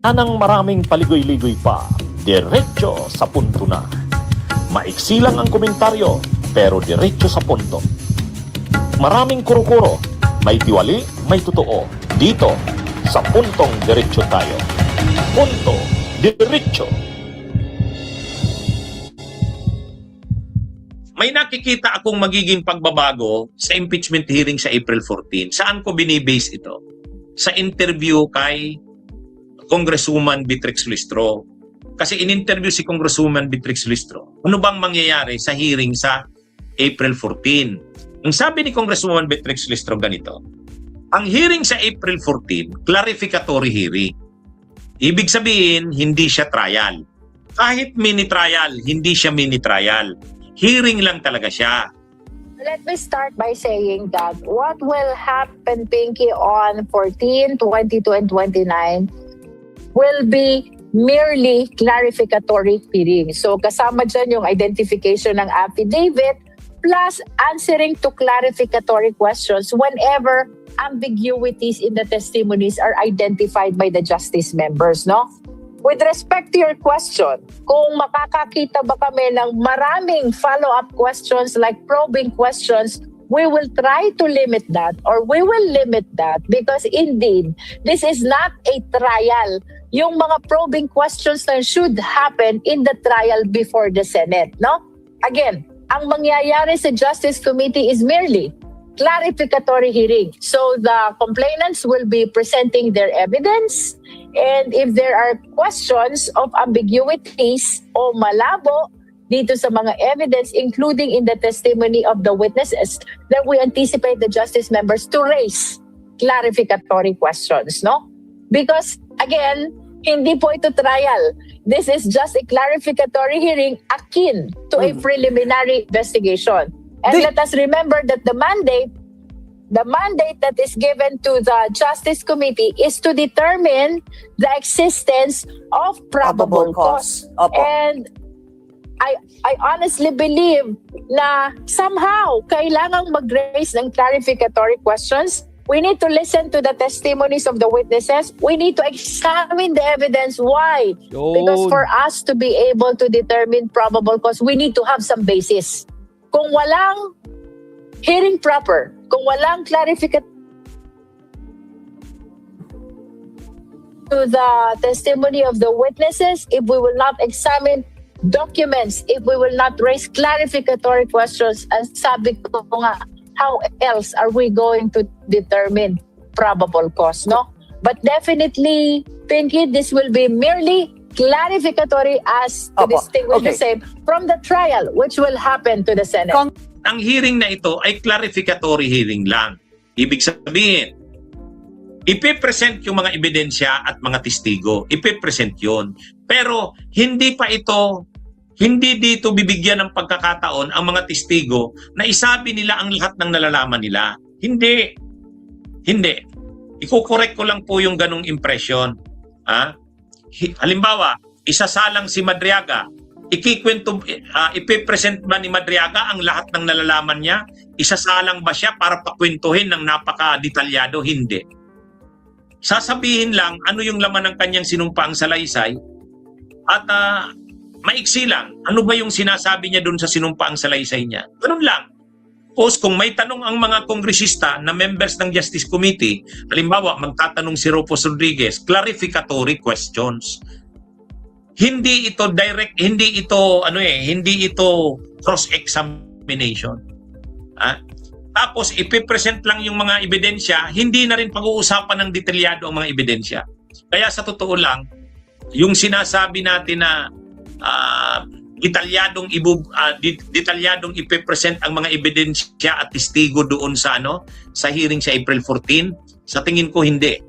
Anang maraming paligoy-ligoy pa, diretso sa punto na. Maiksi lang ang komentaryo, pero diretso sa punto. Maraming kuro-kuro, may tiwali, may totoo. Dito, sa puntong diretso tayo. Punto, diretso. May nakikita akong magiging pagbabago sa impeachment hearing sa April 14. Saan ko binibase ito? Sa interview kay Congresswoman Beatrix Listro. Kasi in-interview si Congresswoman Beatrix Listro. Ano bang mangyayari sa hearing sa April 14? Ang sabi ni Congresswoman Beatrix Listro ganito, ang hearing sa April 14, clarificatory hearing. Ibig sabihin, hindi siya trial. Kahit mini trial, hindi siya mini trial. Hearing lang talaga siya. Let me start by saying that what will happen, Pinky, on 14, 22, and 29 will be merely clarificatory hearing. So kasama dyan yung identification ng affidavit plus answering to clarificatory questions whenever ambiguities in the testimonies are identified by the justice members, no? With respect to your question, kung makakakita ba kami ng maraming follow-up questions like probing questions, we will try to limit that or we will limit that because indeed, this is not a trial. Yung mga probing questions na should happen in the trial before the Senate, no? Again, ang mangyayari sa Justice Committee is merely clarificatory hearing. So the complainants will be presenting their evidence, and if there are questions of ambiguities o malabo dito sa mga evidence, including in the testimony of the witnesses, then we anticipate the justice members to raise clarificatory questions, no? Because, again, hindi po ito trial. This is just a clarificatory hearing akin to a preliminary investigation. And let us remember that the mandate that is given to the Justice Committee is to determine the existence of probable cause. Opo. And I honestly believe na somehow kailangang mag-raise ng clarificatory questions. We need to listen to the testimonies of the witnesses. We need to examine the evidence. Why? Because for us to be able to determine probable cause, we need to have some basis. Kung walang hearing proper, kung walang clarification to the testimony of the witnesses, if we will not examine documents, if we will not raise clarificatory questions, and sabi ko nga, how else are we going to determine probable cause, no? But definitely, Pinky, this will be merely clarificatory as to distinguish the same from the trial which will happen to the Senate. Ang hearing na ito ay clarificatory hearing lang. Ibig sabihin, ipipresent yung mga ebidensya at mga testigo. Ipipresent yun. Pero hindi dito bibigyan ng pagkakataon ang mga testigo na isabi nila ang lahat ng nalalaman nila. Hindi. Iko-correct ko lang po yung ganong impression. Halimbawa, isasalang si Madriaga, ipipresent ba ni Madriaga ang lahat ng nalalaman niya? Isasalang ba siya para pakwentuhin ng napaka-detalyado? Hindi. Sasabihin lang ano yung laman ng kanyang sinumpaang salaysay at maiksi lang, ano ba yung sinasabi niya doon sa sinumpaang salaysay niya? Ganun lang. Tapos kung may tanong ang mga kongresista na members ng Justice Committee, halimbawa magtatanong si Rufus Rodriguez, clarificatory questions. Hindi ito direct, hindi ito cross-examination. Tapos ipipresent lang yung mga ebidensya, hindi na rin pag-uusapan ng detalyado ang mga ebidensya. Kaya sa totoo lang, yung sinasabi natin na detalyadong ipipresent ang mga ebidensya at testigo doon sa hearing sa April 14, sa tingin ko hindi.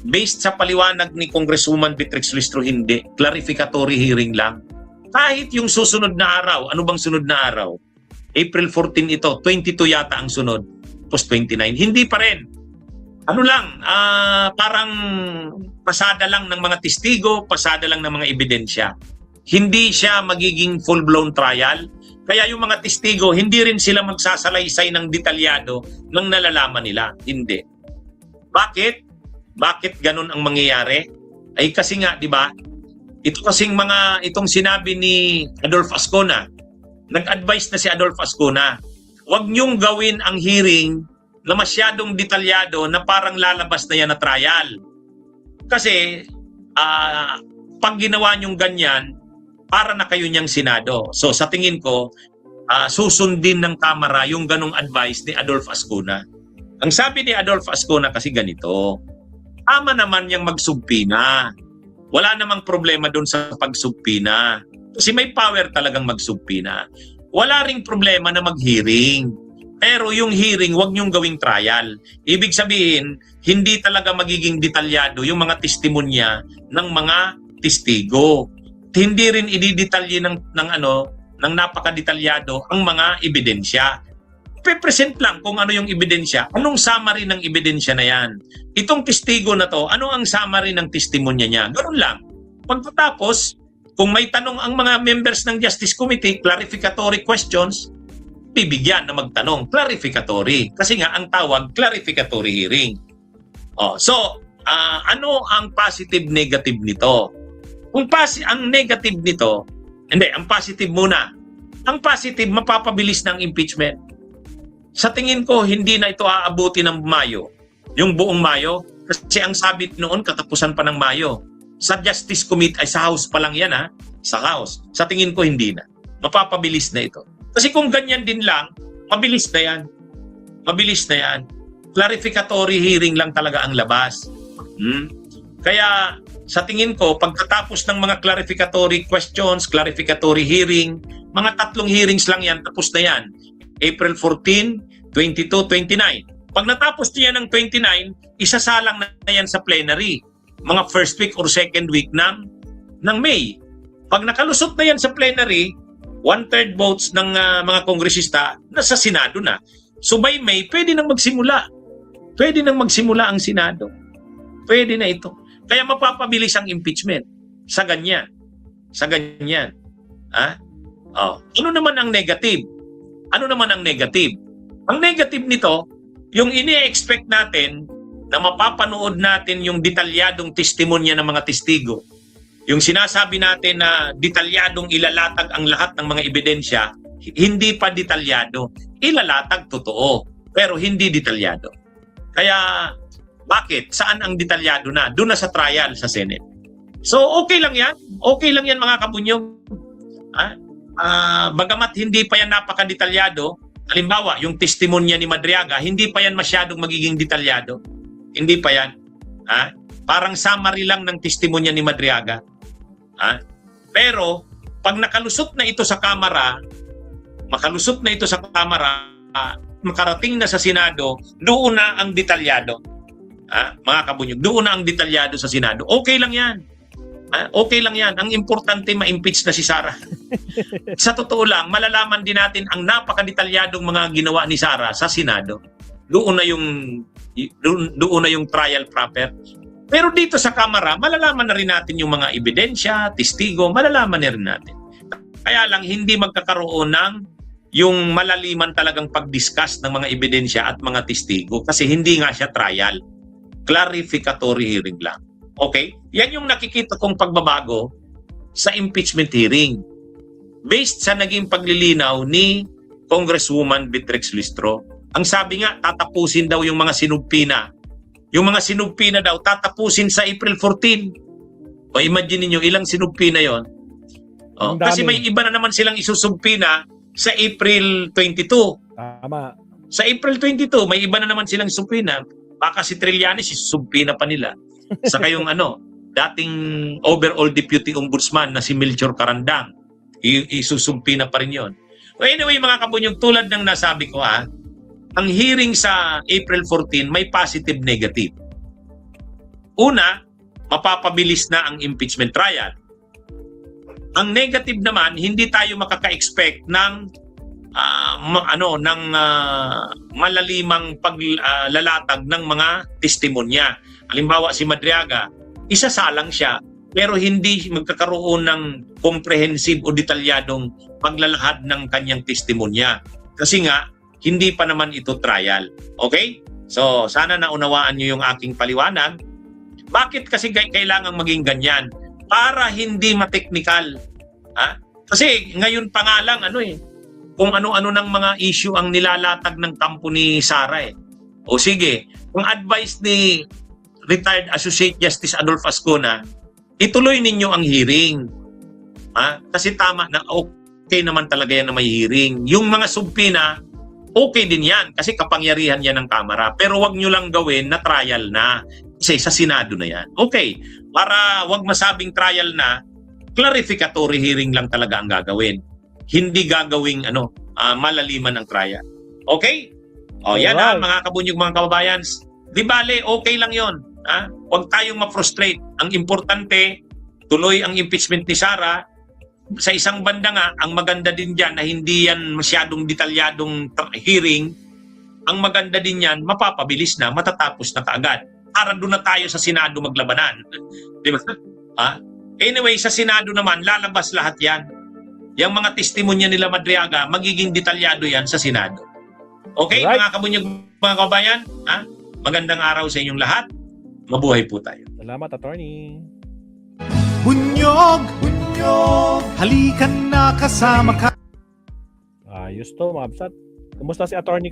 Based sa paliwanag ni Congresswoman Beatrix Listro, hindi. Clarificatory hearing lang. Kahit yung susunod na araw, ano bang sunod na araw? April 14 ito, 22 yata ang sunod. Post 29, hindi pa rin. Ano lang, parang pasada lang ng mga testigo, pasada lang ng mga ebidensya. Hindi siya magiging full-blown trial. Kaya yung mga testigo, hindi rin sila magsasalaysay ng detalyado ng nalalaman nila. Hindi. Bakit? Bakit ganun ang mangyayari? Ay kasi nga, di ba? Ito kasing itong sinabi ni Adolfo Ascona, nag-advise na si Adolfo Ascona, huwag niyong gawin ang hearing na masyadong detalyado na parang lalabas na yan na trial. Kasi, pag ginawa niyong ganyan, para na kayo niyang Senado. So sa tingin ko, susundin ng Kamara yung ganong advice ni Adolfo Ascona. Ang sabi ni Adolfo Ascona kasi ganito, tama naman yung magsubpina. Wala namang problema doon sa pagsubpina. Kasi may power talagang magsubpina. Wala ring problema na mag-hearing. Pero yung hearing, wag niyong gawing trial. Ibig sabihin, hindi talaga magiging detalyado yung mga testimonya ng mga testigo. Hindi rin ididetalye ng napakadetalyado ang mga ebidensya. Pe-present lang kung ano yung ebidensya. Anong summary ng ebidensya na yan? Itong testigo na to, ano ang summary ng testimonya niya? Ganoon lang. Pagkatapos, kung may tanong ang mga members ng Justice Committee, clarificatory questions, bibigyan na magtanong, clarificatory. Kasi nga, ang tawag, clarificatory hearing. So, ano ang positive-negative nito? Ang negative nito, ang positive muna. Ang positive, mapapabilis ng impeachment. Sa tingin ko, hindi na ito aabuti ng Mayo. Yung buong Mayo. Kasi ang sabi noon, katapusan pa ng Mayo. Sa Justice Committee, ay sa House pa lang yan sa House. Sa tingin ko, hindi na. Mapapabilis na ito. Kasi kung ganyan din lang, mabilis na yan. Mabilis na yan. Clarificatory hearing lang talaga ang labas. Kaya sa tingin ko, pagkatapos ng mga clarificatory questions, clarificatory hearing, mga 3 hearings lang yan, tapos na yan. April 14, 22, 29. Pag natapos niya ng 29, isasalang na yan sa plenary. Mga first week or second week ng May. Pag nakalusot na yan sa plenary, 1/3 votes ng mga kongresista, nasa Senado na. So by May, pwede nang magsimula. Pwede nang magsimula ang Senado. Pwede na ito. Kaya mapapabilis ang impeachment sa ganyan. Sa ganyan. Ano naman ang negative? Ano naman ang negative? Ang negative nito, yung ini-expect natin na mapapanood natin yung detalyadong testimonya ng mga testigo. Yung sinasabi natin na detalyadong ilalatag ang lahat ng mga ebidensya, hindi pa detalyado. Ilalatag totoo, pero hindi detalyado. Kaya, bakit? Saan ang detalyado na? Doon na sa trial sa Senate. So, okay lang yan. Okay lang yan mga kabunyog. Bagamat hindi pa yan napakadetalyado, halimbawa, yung testimonya ni Madriaga, hindi pa yan masyadong magiging detalyado. Hindi pa yan. Parang summary lang ng testimonya ni Madriaga. Pero, pag nakalusot na ito sa Kamara, makarating na sa Senado, doon na ang detalyado. Mga kabunyog, doon na ang detalyado sa Senado. Okay lang yan. Okay lang yan. Ang importante, ma-impeach na si Sara. Sa totoo lang, malalaman din natin ang napakadetalyadong mga ginawa ni Sara sa Senado. Doon na yung trial proper. Pero dito sa Kamara, malalaman na rin natin yung mga ebidensya, testigo, malalaman na rin natin. Kaya lang, hindi magkakaroon ng yung malaliman talagang pag-discuss ng mga ebidensya at mga testigo kasi hindi nga siya trial. Clarificatory hearing lang. Okay? Yan yung nakikita kong pagbabago sa impeachment hearing. Based sa naging paglilinaw ni Congresswoman Beatrix Listro. Ang sabi nga, tatapusin daw yung mga sinubpina. Yung mga sinubpina daw, tatapusin sa April 14. O imagine niyo ilang sinubpina yon. Kasi may iba na naman silang isusubpina sa April 22. Tama. Sa April 22, may iba na naman silang subpina. Baka si Trillanes, isusubpina pa nila. Saka yung dating overall deputy ombudsman na si Melchor Carandang, isusumpina pa rin yun. Anyway, mga kabunyog, tulad ng nasabi ko ang hearing sa April 14 may positive negative. Una, mapapabilis na ang impeachment trial. Ang negative naman, hindi tayo makaka-expect ng malalimang paglalatag ng mga testimonya. Halimbawa si Madriaga, isasalang siya pero hindi magkakaroon ng comprehensive o detalyadong paglalahad ng kanyang testimonya. Kasi nga, hindi pa naman ito trial. Okay? So, sana naunawaan niyo yung aking paliwanag. Bakit kasi kailangan maging ganyan? Para hindi ma-technical. Ha? Kasi ngayon pa nga lang, kung ano-ano ng mga issue ang nilalatag ng kampo ni Sara eh. O sige, kung advice ni retired Associate Justice Adolfo Ascona, ituloy ninyo ang hearing. Ha? Kasi tama na, okay naman talaga yan na may hearing. Yung mga subpina, okay din yan kasi kapangyarihan yan ng Kamara. Pero wag nyo lang gawin na trial na. Kasi sa Senado na yan. Okay, para wag masabing trial na, clarificatory hearing lang talaga ang gagawin. Hindi gagawing malaliman ang trial. Okay? O yan Alright. mga kabunyog, mga kababayan. Di bale, okay lang yon. Huwag tayong ma-frustrate. Ang importante, tuloy ang impeachment ni Sara. Sa isang banda nga, ang maganda din dyan na hindi yan masyadong detalyadong hearing, ang maganda din yan, mapapabilis na, matatapos na kaagad. Para doon na tayo sa Senado maglabanan. Di ba? Anyway, sa Senado naman, lalabas lahat yan. Yung mga testimonya nila Madriaga, magiging detalyado yan sa Senado. Okay, Alright. mga kabunyog, mga kabayan? Magandang araw sa inyong lahat. Mabuhay po tayo. Salamat, attorney. Bunyog, bunyog, halikan na kasama ka. Ayos to, mga absat. Kumusta si attorney